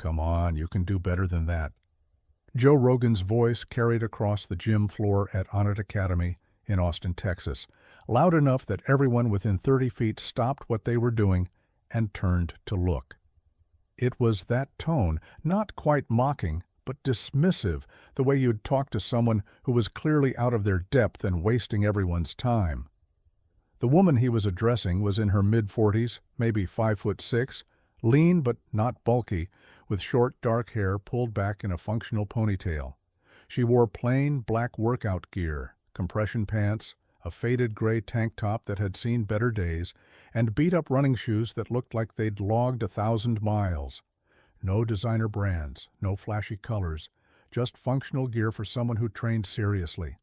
Come on, you can do better than that. Joe Rogan's voice carried across the gym floor at Onnit Academy in Austin, Texas, loud enough that everyone within 30 feet stopped what they were doing and turned to look. It was that tone, not quite mocking, but dismissive, the way you'd talk to someone who was clearly out of their depth and wasting everyone's time. The woman he was addressing was in her mid-40s, maybe 5'6", lean but not bulky, with short dark hair pulled back in a functional ponytail. She wore plain black workout gear, compression pants, a faded gray tank top that had seen better days, and beat-up running shoes that looked like they'd logged 1,000 miles. No designer brands, no flashy colors, just functional gear for someone who trained seriously.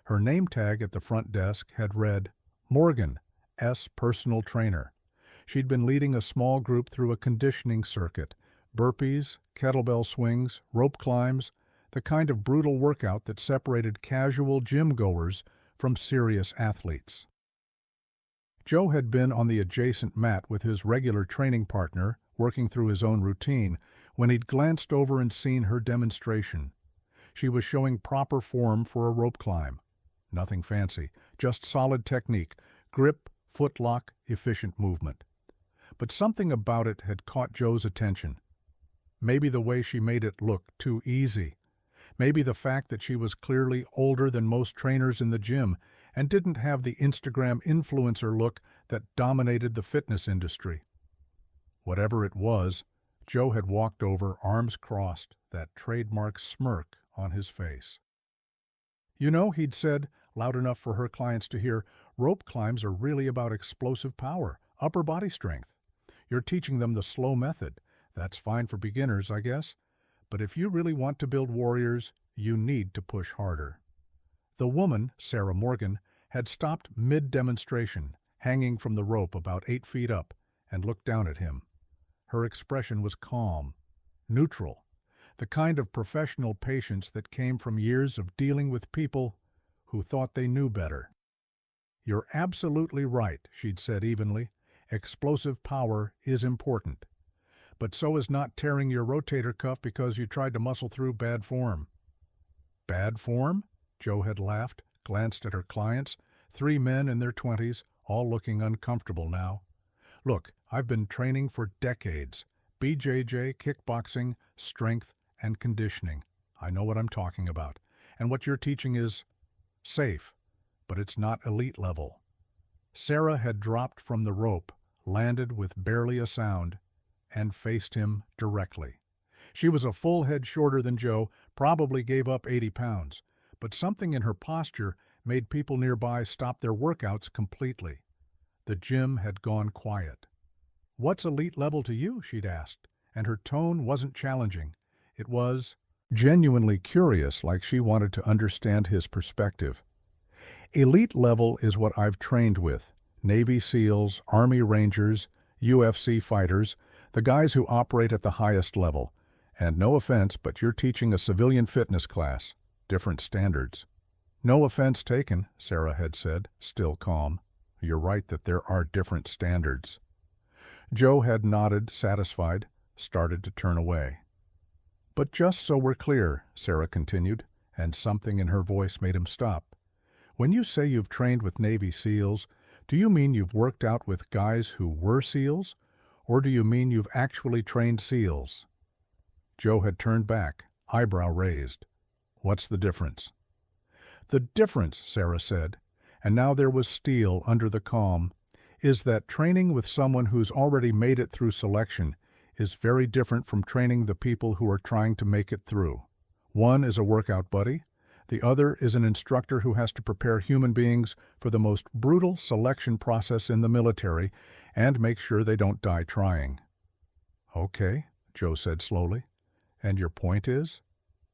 Her name tag at the front desk had read, Morgan, S. Personal Trainer. She'd been leading a small group through a conditioning circuit, burpees, kettlebell swings, rope climbs, the kind of brutal workout that separated casual gym-goers from serious athletes. Joe had been on the adjacent mat with his regular training partner, working through his own routine, when he'd glanced over and seen her demonstration. She was showing proper form for a rope climb. Nothing fancy, just solid technique, grip, footlock, efficient movement. But something about it had caught Joe's attention. Maybe the way she made it look too easy. Maybe the fact that she was clearly older than most trainers in the gym and didn't have the Instagram influencer look that dominated the fitness industry. Whatever it was, Joe had walked over, arms crossed, that trademark smirk on his face. You know, he'd said, loud enough for her clients to hear, rope climbs are really about explosive power, upper body strength. You're teaching them the slow method. That's fine for beginners, I guess. But if you really want to build warriors, you need to push harder. The woman, Sarah Morgan, had stopped mid-demonstration, hanging from the rope about 8 feet up, and looked down at him. Her expression was calm, neutral, the kind of professional patience that came from years of dealing with people who thought they knew better. You're absolutely right, she'd said evenly. Explosive power is important. But so is not tearing your rotator cuff because you tried to muscle through bad form. Bad form? Joe had laughed, glanced at her clients, 3 men in their 20s, all looking uncomfortable now. Look, I've been training for decades. BJJ, kickboxing, strength, and conditioning. I know what I'm talking about. And what you're teaching is safe, but it's not elite level. Sarah had dropped from the rope, landed with barely a sound, and faced him directly. She was a full head shorter than Joe, probably gave up 80 pounds, but something in her posture made people nearby stop their workouts completely. The gym had gone quiet. What's elite level to you? She'd asked, and her tone wasn't challenging. It was genuinely curious, like she wanted to understand his perspective. Elite level is what I've trained with. Navy SEALs, Army Rangers, UFC fighters, the guys who operate at the highest level. And no offense, but you're teaching a civilian fitness class. Different standards. No offense taken, Sarah had said, still calm. You're right that there are different standards. Joe had nodded, satisfied, started to turn away. But just so we're clear, Sarah continued, and something in her voice made him stop. When you say you've trained with Navy SEALs, do you mean you've worked out with guys who were SEALs? Or do you mean you've actually trained SEALs? Joe had turned back, eyebrow raised. What's the difference? The difference, Sarah said, and now there was steel under the calm, is that training with someone who's already made it through selection is very different from training the people who are trying to make it through. One is a workout buddy. The other is an instructor who has to prepare human beings for the most brutal selection process in the military and make sure they don't die trying. Okay, Joe said slowly. And your point is?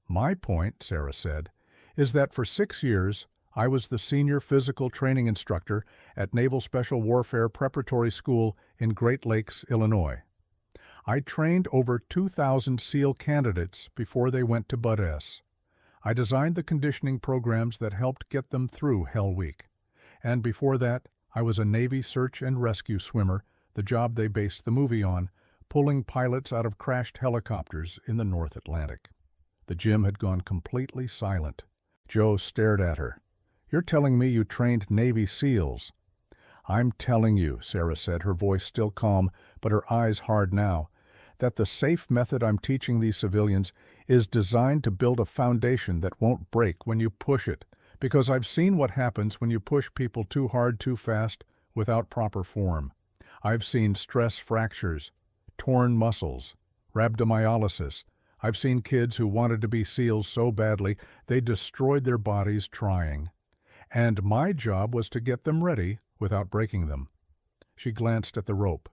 My point, Sarah said, is that for 6 years I was the senior physical training instructor at Naval Special Warfare Preparatory School in Great Lakes, Illinois. I trained over 2,000 SEAL candidates before they went to Bud S. I designed the conditioning programs that helped get them through Hell Week. And before that, I was a Navy search and rescue swimmer, the job they based the movie on, pulling pilots out of crashed helicopters in the North Atlantic. The gym had gone completely silent. Joe stared at her. "You're telling me you trained Navy SEALs?" "I'm telling you," Sarah said, her voice still calm, but her eyes hard now, "that the safe method I'm teaching these civilians is designed to build a foundation that won't break when you push it, because I've seen what happens when you push people too hard too fast without proper form. I've seen stress fractures, torn muscles, rhabdomyolysis. I've seen kids who wanted to be SEALs so badly they destroyed their bodies trying. And my job was to get them ready without breaking them." She glanced at the rope.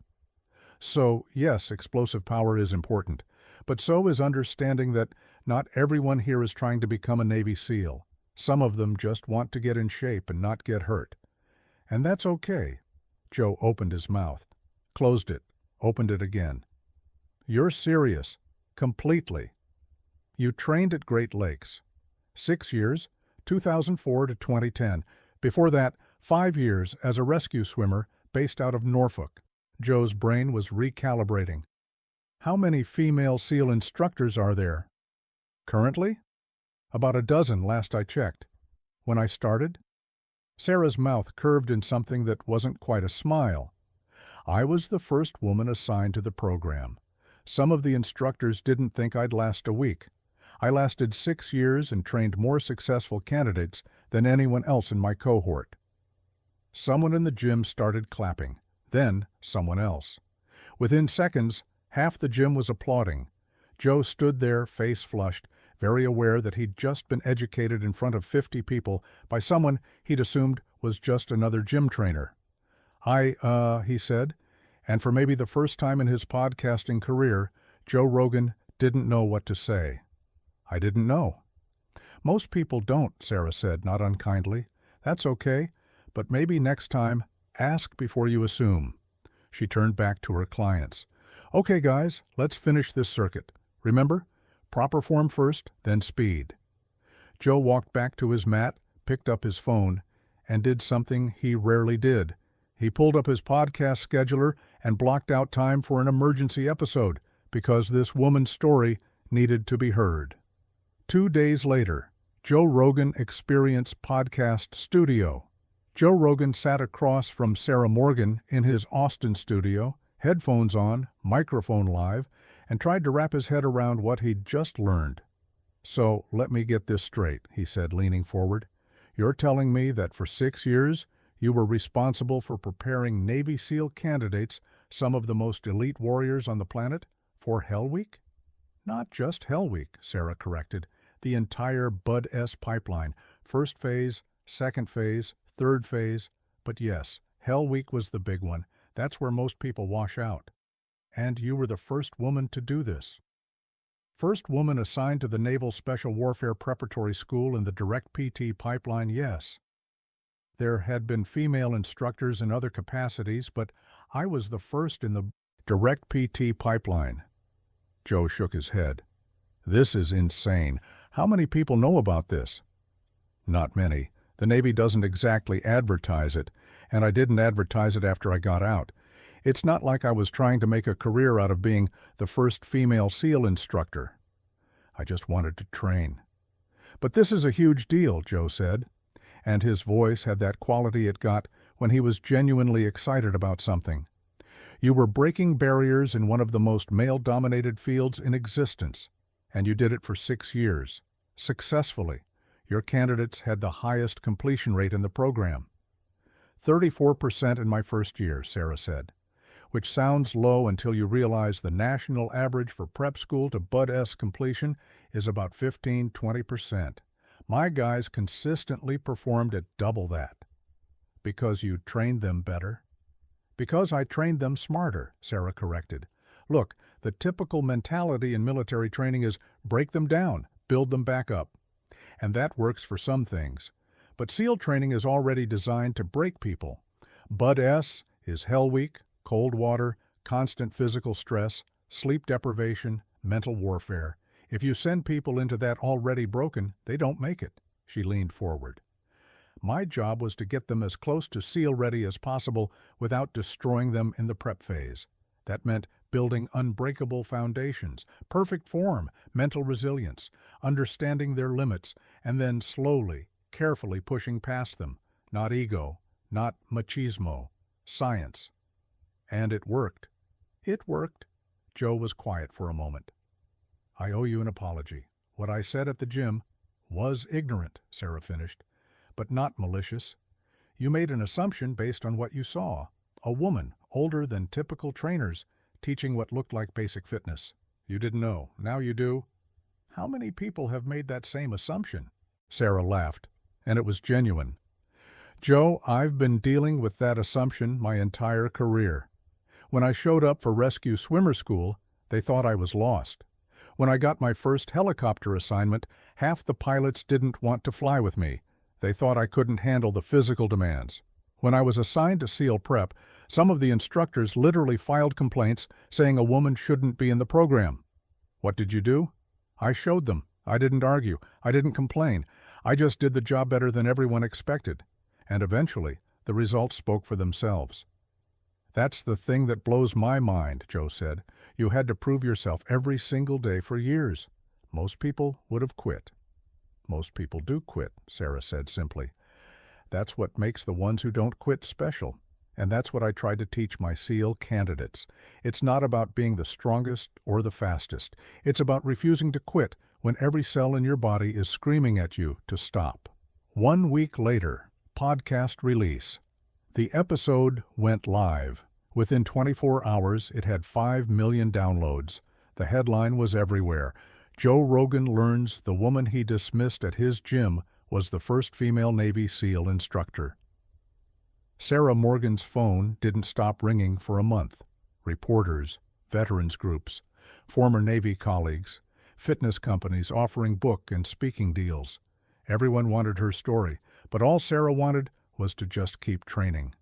"So, yes, explosive power is important, but so is understanding that not everyone here is trying to become a Navy SEAL. Some of them just want to get in shape and not get hurt. And that's okay." Joe opened his mouth, closed it, opened it again. "You're serious. Completely. You trained at Great Lakes. 6 years, 2004 to 2010. Before that, 5 years as a rescue swimmer based out of Norfolk." Joe's brain was recalibrating. "How many female SEAL instructors are there?" "Currently?" "About a dozen last I checked." "When I started?" Sarah's mouth curved in something that wasn't quite a smile. "I was the first woman assigned to the program. Some of the instructors didn't think I'd last a week. I lasted 6 years and trained more successful candidates than anyone else in my cohort." Someone in the gym started clapping, then someone else. Within seconds, half the gym was applauding. Joe stood there, face flushed, very aware that he'd just been educated in front of 50 people by someone he'd assumed was just another gym trainer. He said, and for maybe the first time in his podcasting career, Joe Rogan didn't know what to say. "I didn't know." "Most people don't," Sarah said, not unkindly. "That's okay, but maybe next time, ask before you assume." She turned back to her clients. "Okay, guys, let's finish this circuit. Remember, proper form first, then speed." Joe walked back to his mat, picked up his phone, and did something he rarely did. He pulled up his podcast scheduler and blocked out time for an emergency episode, because this woman's story needed to be heard. 2 days later, Joe Rogan Experience Podcast Studio. Joe Rogan sat across from Sarah Morgan in his Austin studio, headphones on, microphone live, and tried to wrap his head around what he'd just learned. "So, let me get this straight," he said, leaning forward. "You're telling me that for 6 years, you were responsible for preparing Navy SEAL candidates, some of the most elite warriors on the planet, for Hell Week?" "Not just Hell Week," Sarah corrected. "The entire Bud-S pipeline. First phase, second phase, third phase. But yes, Hell Week was the big one. That's where most people wash out. And you were the first woman to do this." "First woman assigned to the Naval Special Warfare Preparatory School in the direct PT pipeline, yes. There had been female instructors in other capacities, but I was the first in the direct PT pipeline." Joe shook his head. "This is insane. How many people know about this?" "Not many. The Navy doesn't exactly advertise it, and I didn't advertise it after I got out. It's not like I was trying to make a career out of being the first female SEAL instructor. I just wanted to train." "But this is a huge deal," Joe said, and his voice had that quality it got when he was genuinely excited about something. "You were breaking barriers in one of the most male-dominated fields in existence, and you did it for 6 years. Successfully. Your candidates had the highest completion rate in the program." 34% in my first year, Sarah said, which sounds low until you realize the national average for prep school to Bud-S completion is about 15-20%. My guys consistently performed at double that. "Because you trained them better?" "Because I trained them smarter," Sarah corrected. "Look, the typical mentality in military training is break them down, build them back up. And that works for some things. But SEAL training is already designed to break people. Bud-S is Hell Week, cold water, constant physical stress, sleep deprivation, mental warfare. If you send people into that already broken, they don't make it." She leaned forward. "My job was to get them as close to SEAL ready as possible without destroying them in the prep phase. That meant building unbreakable foundations, perfect form, mental resilience, understanding their limits, and then slowly, carefully pushing past them. Not ego, not machismo, science. And it worked. It worked. Joe was quiet for a moment. I owe you an apology. What I said at the gym was ignorant, Sarah finished, but not malicious. You made an assumption based on what you saw. A woman, older than typical trainers, teaching what looked like basic fitness. You didn't know. Now you do. How many people have made that same assumption? Sarah laughed, and it was genuine. Joe, I've been dealing with that assumption my entire career. When I showed up for rescue swimmer school, they thought I was lost. When I got my first helicopter assignment, half the pilots didn't want to fly with me. They thought I couldn't handle the physical demands. When I was assigned to SEAL prep, some of the instructors literally filed complaints saying a woman shouldn't be in the program. What did you do? I showed them. I didn't argue. I didn't complain. I just did the job better than everyone expected. And eventually, the results spoke for themselves. That's the thing that blows my mind, Joe said. You had to prove yourself every single day for years. Most people would have quit. Most people do quit, Sarah said simply. That's what makes the ones who don't quit special. And that's what I try to teach my SEAL candidates. It's not about being the strongest or the fastest. It's about refusing to quit when every cell in your body is screaming at you to stop. 1 week later, podcast release. The episode went live. Within 24 hours, it had 5 million downloads. The headline was everywhere. Joe Rogan learns the woman he dismissed at his gym was the first female Navy SEAL instructor. Sarah Morgan's phone didn't stop ringing for a month. Reporters, veterans groups, former Navy colleagues, fitness companies offering book and speaking deals. Everyone wanted her story, but all Sarah wanted was to just keep training.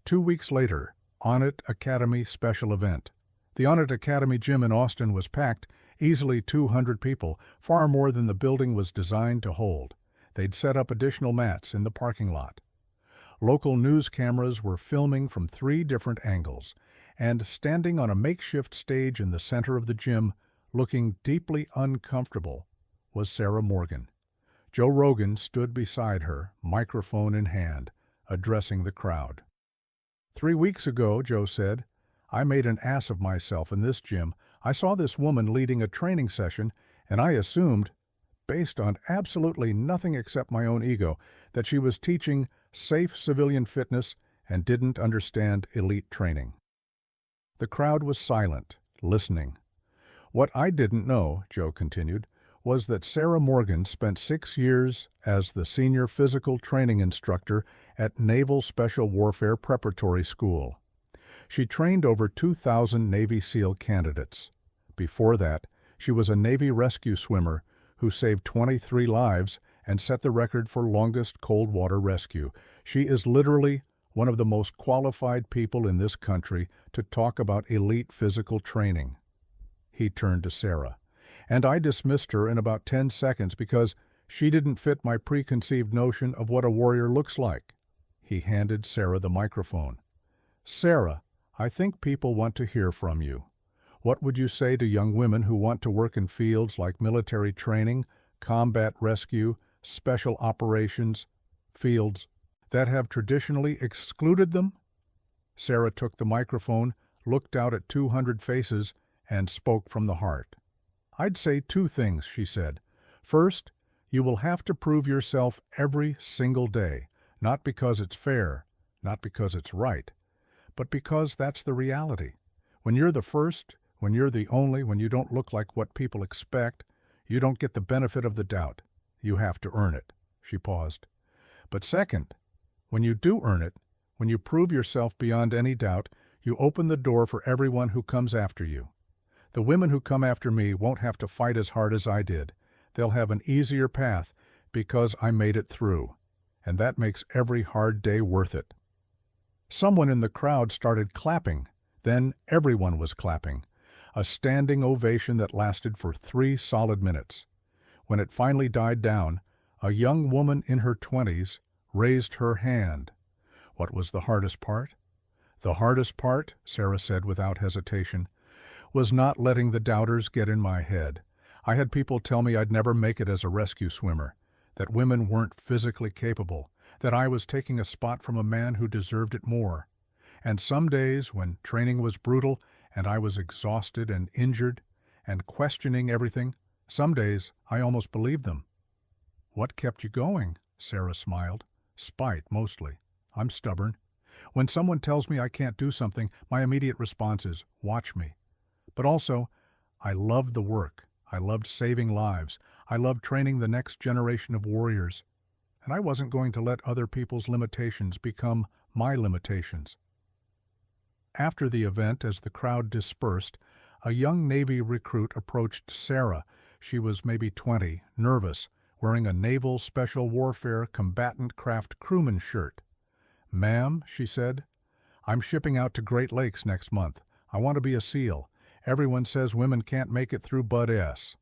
2 weeks later, Onnit Academy special event. The Onnit Academy gym in Austin was packed, easily 200 people, far more than the building was designed to hold. They'd set up additional mats in the parking lot. Local news cameras were filming from 3 different angles, and standing on a makeshift stage in the center of the gym, looking deeply uncomfortable, was Sarah Morgan. Joe Rogan stood beside her, microphone in hand, addressing the crowd. 3 weeks ago, Joe said, I made an ass of myself in this gym. I saw this woman leading a training session, and I assumed, based on absolutely nothing except my own ego, that she was teaching safe civilian fitness and didn't understand elite training. The crowd was silent, listening. What I didn't know, Joe continued, was that Sarah Morgan spent 6 years as the senior physical training instructor at Naval Special Warfare Preparatory School. She trained over 2,000 Navy SEAL candidates. Before that, she was a Navy rescue swimmer who saved 23 lives and set the record for longest cold water rescue. She is literally one of the most qualified people in this country to talk about elite physical training. He turned to Sarah, and I dismissed her in about 10 seconds because she didn't fit my preconceived notion of what a warrior looks like. He handed Sarah the microphone. Sarah, I think people want to hear from you. What would you say to young women who want to work in fields like military training, combat rescue, special operations, fields that have traditionally excluded them? Sarah took the microphone, looked out at 200 faces, and spoke from the heart. I'd say 2 things, she said. First, you will have to prove yourself every single day, not because it's fair, not because it's right, but because that's the reality. When you're the first, when you're the only, when you don't look like what people expect, you don't get the benefit of the doubt. You have to earn it. She paused. But second, when you do earn it, when you prove yourself beyond any doubt, you open the door for everyone who comes after you. The women who come after me won't have to fight as hard as I did. They'll have an easier path because I made it through. And that makes every hard day worth it. Someone in the crowd started clapping. Then everyone was clapping. A standing ovation that lasted for 3 solid minutes. When it finally died down, a young woman in her 20s raised her hand. What was the hardest part? The hardest part, Sarah said without hesitation, was not letting the doubters get in my head. I had people tell me I'd never make it as a rescue swimmer, that women weren't physically capable, that I was taking a spot from a man who deserved it more. And some days, when training was brutal and I was exhausted and injured and questioning everything, some days I almost believed them. "What kept you going?" Sarah smiled. "Spite, mostly. I'm stubborn. When someone tells me I can't do something, my immediate response is, watch me. But also, I loved the work. I loved saving lives. I loved training the next generation of warriors. And I wasn't going to let other people's limitations become my limitations." After the event, as the crowd dispersed, a young Navy recruit approached Sarah. She was maybe 20, nervous, wearing a Naval Special Warfare Combatant Craft crewman shirt. "Ma'am," she said, "I'm shipping out to Great Lakes next month. I want to be a SEAL. Everyone says women can't make it through Bud S."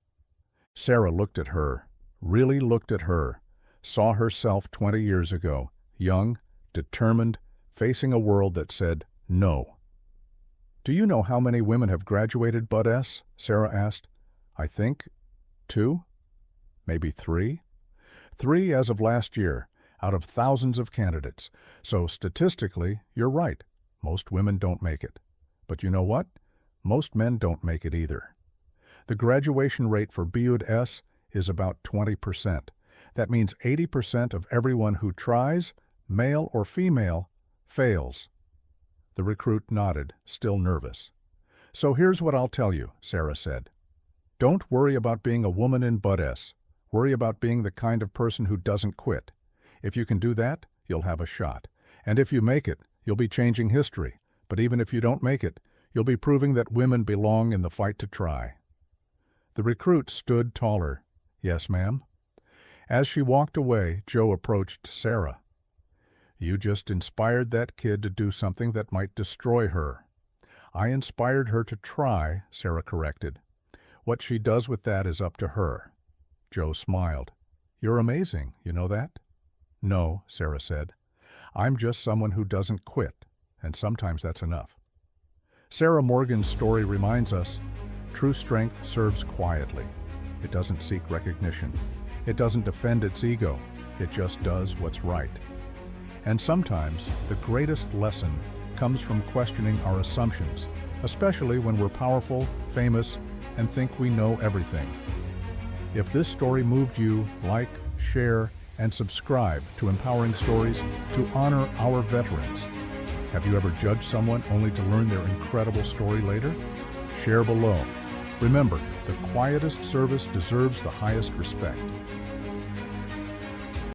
Sarah looked at her, really looked at her, saw herself 20 years ago, young, determined, facing a world that said no. "Do you know how many women have graduated Bud S?" Sarah asked. "I think 2, maybe 3. 3 as of last year, out of thousands of candidates. So statistically, you're right. Most women don't make it. But you know what? Most men don't make it either. The graduation rate for BUD S is about 20%. That means 80% of everyone who tries, male or female, fails." The recruit nodded, still nervous. "So here's what I'll tell you," Sarah said. "Don't worry about being a woman in Bud S. Worry about being the kind of person who doesn't quit. If you can do that, you'll have a shot. And if you make it, you'll be changing history. But even if you don't make it, you'll be proving that women belong in the fight to try." The recruit stood taller. "Yes, ma'am." As she walked away, Joe approached Sarah. "You just inspired that kid to do something that might destroy her." "I inspired her to try," Sarah corrected. "What she does with that is up to her." Joe smiled. "You're amazing, you know that?" "No," Sarah said. "I'm just someone who doesn't quit, and sometimes that's enough." Sarah Morgan's story reminds us, true strength serves quietly. It doesn't seek recognition. It doesn't defend its ego. It just does what's right. And sometimes the greatest lesson comes from questioning our assumptions, especially when we're powerful, famous, and think we know everything. If this story moved you, like, share, and subscribe to Empowering Stories to honor our veterans. Have you ever judged someone only to learn their incredible story later? Share below. Remember, the quietest service deserves the highest respect.